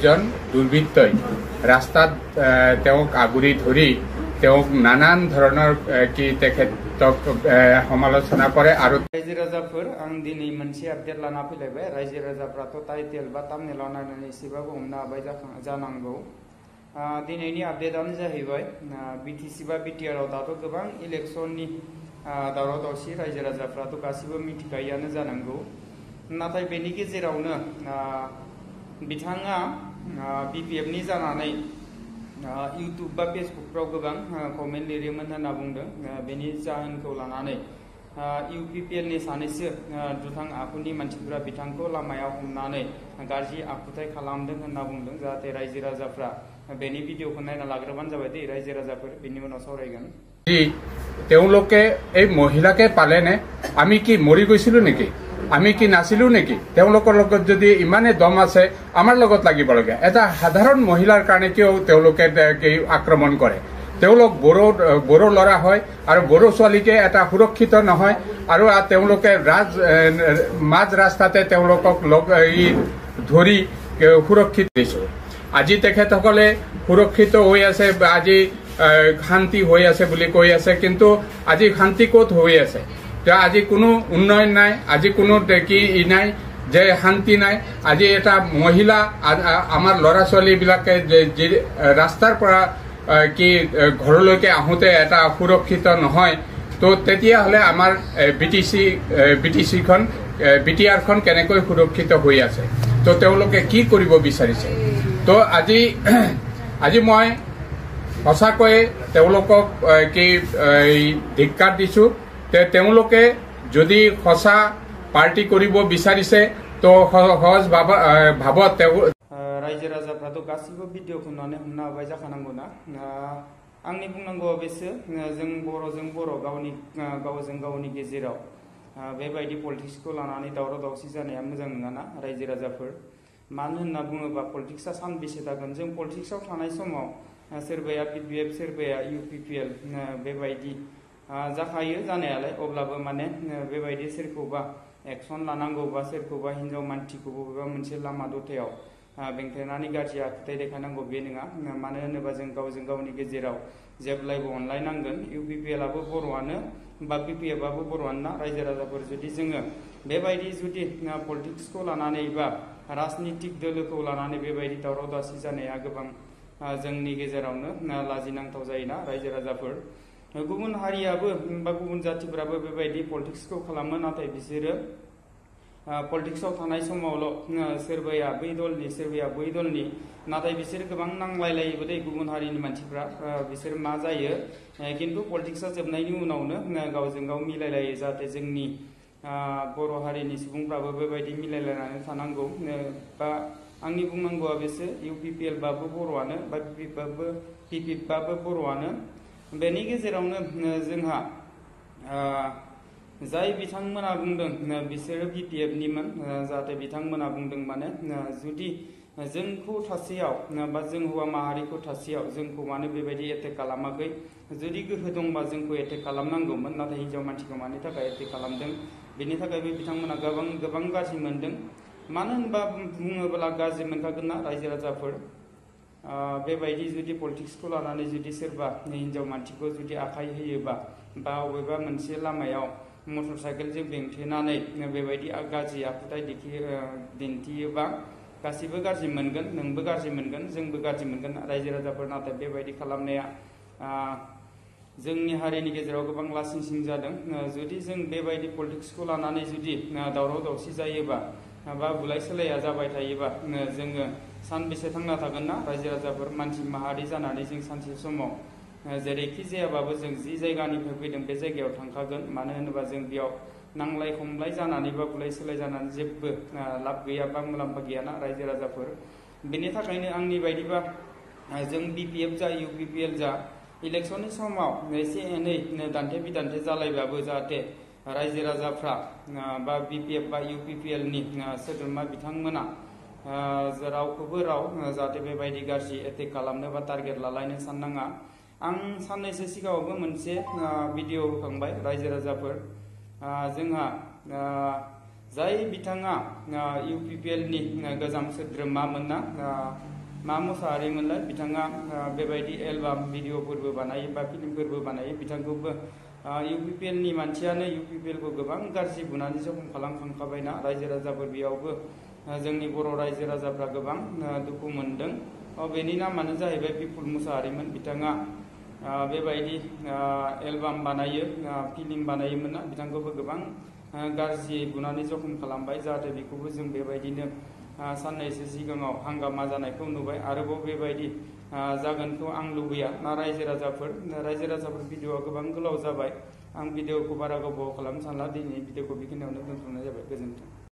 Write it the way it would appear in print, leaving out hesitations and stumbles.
জন দুর্বৃত্তই রাস্তাত তেওঁক আগুৰি ধৰি তেওঁক নানান ধৰণৰ কি তেখেতক সমালোচনা কৰে। আৰু रायजो राजाफोर आं दिनै मोनसे आपडेट लाना फैलायबाय। रायजो राजाफ्राथ' टाइटेल बा थाम्बनेलाव नायनानै एसेबाबो हमनो हाबाय जानांगौ। दिनैनि आपडेटआनो जाहैबाय बिटिसि बा बिटिआरआव दाथ' गोबां इलेक्शननि दावराव दावसि रायजो राजाफ्राथ' गासिबो मिथिखायोआनो जानांगौ। नाथाय बेनि गेजेरावनो बिथाङा बिपिएफनि जानानै इउटुब बा फेसबुकफ्राव गोबां कमेन्ट लिरोमोन होनना बुंदों। बेनि जाहोनखौ लानानै इउपिपिएलनि सानैसो दुथां आखुनि मानसिफोरा बिथांखौ लामायाव हमनानै गाज्रि आखुथाय खालामदों होनना बुंदों। जाहाथे रायजो राजाफ्रा बेनि भिडिअखौ नायना लाग्रोबानो जाबाय दे रायजो राजाफोर, बेनि उनाव सावरायगोन। তেওঁলোকে এই মহিলাকে পালেনে? আমি কি মৰি গৈছিলো নেকি? আমি কি নাছিলো নেকি? তেওঁলোকৰ লগত যদি ইমানে দম আছে আমাৰ লগত লাগিব লাগে। এটা সাধাৰণ মহিলাৰ কাৰণে কিয় তেওঁলোকে আক্ৰমণ কৰে? তেওঁলোক বড়ো ল'ৰা হয় আৰু বড়ো ছোৱালীকে এটা সুৰক্ষিত নহয়। আৰু তেওঁলোকে মাজ ৰাস্তাতে তেওঁলোকক ধৰি সুৰক্ষিত দিছো। আজি তেখেতসকলে সুৰক্ষিত হৈ আছে, আজি শান্তি হৈ আছে বুলি কৈ আছে, কিন্তু আজি শান্তি ক'ত হৈ আছে? আজি কোনো উন্নয়ন নাই, আজি কোনো কি নাই যে শান্তি নাই। আজি এটা মহিলা আমাৰ ল'ৰা ছোৱালীবিলাকে ৰাস্তাৰ পৰা ঘৰলৈকে আহোঁতে এটা সুৰক্ষিত নহয়, তো তেতিয়াহ'লে আমাৰ বিটিআৰখন কেনেকৈ সুৰক্ষিত হৈ আছে? তো তেওঁলোকে কি কৰিব বিচাৰিছে? তো আজি মই সঁচাকৈয়ে তেওঁলোকক ধিক্কাৰ দিছো। তেওঁলোকে যদি সঁচা পাৰ্টি কৰিব বিচাৰিছে তো সহজ ভাৱত रायजो राजाफ्राथ' गासिबो भिडिअखौ नुनानै हमनो हाबाय जाखानांगौ ना। आंनि बुंनांगौआ बेसो, जों बर'जों बर' गावजों गावनि गेजेराव बेबायदि पलिटिक्सखौ लानानै दावराव दावसि जानाया मोजां नङाना रायजो राजाफोर। मानो होनना बुङोबा पलिटिक्सआ सानबेसे थागोन? जों पलिटिक्सआव थानाय समाव सोरबाया पिपिएफ सोरबाया इउपिपिएल बेबायदि जाखायो जानायालाय, अब्लाबो माने बेबायदि सोरखौबा एक्सन लानांगौ बा सोरखौबा हिनजाव मानसिखौ बबेबा मोनसे लामा दथायाव बेंथेनानै गाज्रि आखुथाय देखायनांगौ बे नङा। मानो होनोबा जों गावजों गावनि गेजेराव जेब्लायबो अनलायनांगोन। इउपिपिएलआबो बर'आनो बा बिपिएफआबो बर'आनो ना रायजो राजाफोर। जुदि जोङो बेबायदि पलिटिक्सखौ लानानै बा राजनितिक दोलोखौ लानानै बेबायदि दावराव दावसि जानाया गोबां जोंनि गेजेरावनो लाजिनांथाव जायोना रायजो राजाफोर। गुबुन हारियाबो बा गुबुन जातिफोराबो बेबायदि पलिटिक्सखौ खालामो, नाथाय बिसोरो पलिटिक्सआव थानाय समावल' सोरबाया बै दलनि सोरबाया बै दलनि, नाथाय बिसोर गोबां नांलायलायोबो दे गुबुन हारिनि मानसिफ्रा। बिसोर मा जायो खिन्थु पलिटिक्सआ जोबनायनि उनावनो गावजों गाव मिलायलायो। जाहाथे जोंनि बर' हारिनि सुबुंफ्राबो बेबायदि मिलायलायनानै थानांगौ। बा आंनि बुंनांगौआ बेसो, इउपिपिएलबाबो बर'आनो बा पिपिएफबाबो बर'आनो। बेनि गेजेरावनो जोंहा जाय बिथांमोना बुंदों बिसोरो बिपिएफनिमोन। जाहाथे बिथांमोना बुंदों माने जुदि जोंखौ थासेयाव बा जों हौवा माहारिखौ थासेयाव जोंखौ मानो बेबायदि एटेक खालामाखै? जुदि गोहो दंबा जोंखौ एटेक खालामनांगौमोन, नाथाय हिनजाव मानसिखौ मानि थाखाय एटेक खालामदों? बेनि थाखायबो बिथांमोना गोबां गाज्रि मोनदों। मानो होनबा बुङोब्ला गाज्रि मोनखागोन ना रायजो राजाफोर। बेबायदि जुदि पलिटिक्सखौ लानानै जुदि सोरबा हिनजाव मानसिखौ जुदि आखाइ होयोबा बा बबेबा मोनसे लामायाव मटर साइकेलजों बेंथेनानै बेबायदि गाज्रि आखुथाय दिन्थियोबा गासिबो गाज्रि मोनगोन। नोंबो गाज्रि मोनगोन, जोंबो गाज्रि मोनगोन रायजो राजाफोर। नाथाय बेबायदि खालामनाया जोंनि हारिनि गेजेराव गोबां लासिंसिं जादों। जुदि जों बेबायदि पलिटिक्सखौ लानानै जुदि दावराव दावसि जायोबा बा बुलाय सोलाया जाबाय थायोबा जोङो सानबेसे थांना थागोन ना रायजो राजाफोर? मानसि माहारि जानानै जों सानसे समाव जेरैखि जायाबाबो जों जि जायगानिफ्राय फैदों बे जायगायाव थांखागोन। मानो होनोबा जों बेयाव नांलाय खमलाय जानानै बा बुलाय सोलाय जानानै जेबो लाब गैया बा मुलाम्फा गैयाना रायजो राजाफोर। बेनि थाखायनो आंनि बायदिबा जों बिपिएफ जा इउपिपिएल जा इलेक्शननि समाव एसे एनै दान्थे बिदान्थे जालायबाबो जाहाथे रायजो राजाफ्रा बा बिपिएफ बा इउपिपिएलनि सोद्रोमा बिथांमोना रावखौबो जाहाथे बेबायदि गाज्रि एटेक खालामनो बा टारगेट लालायनो साननाङा। आं साननैसो सिगाङावबो मोनसे भिडिअ होखांबाय रायजो राजाफोर। जोंहा जाय बिथाङा इउपिपिएलनि गोजाम सोद्रोमामोन ना मा मोसाहारिमोनलाय बिथाङा बेबायदि एलबाम भिडिअफोरबो बानायो बा फिल्मफोरबो बानायो बिथांखौबो UPPL नि मानसियानो UPPL खौ गोबां गाज्रि बुनानै जखम खालामखांखाबायना रायजो राजाफोर बेयावबो जोंनि बर' रायजो राजाफ्रा गोबां दुखु मोनदों बेनि नामानो जाहैबाय बिपुल मुसाहारिमोन बिथाङा बेबायदि एलबाम बानायो फिल्म बानायोमोन ना बिथांखौबो गोबां गाज्रि बुनानै जखम खालामबाय जाहाथे बेखौबो जों बेबायदिनो साननैसो सिगाङाव हांगामा जानायखौ नुबाय आरोबाव बेबायदि जागोनखौ आं लुबैया ना रायजो राजाफोर भिडिअआ गोबां गोलाव जाबाय आं भिडिअखौ बारा गोबाव खालामनो सानला दिनै भिडिअखौ बेखिनियावनो दोनथ'नाय जाबाय गोजोन्थों।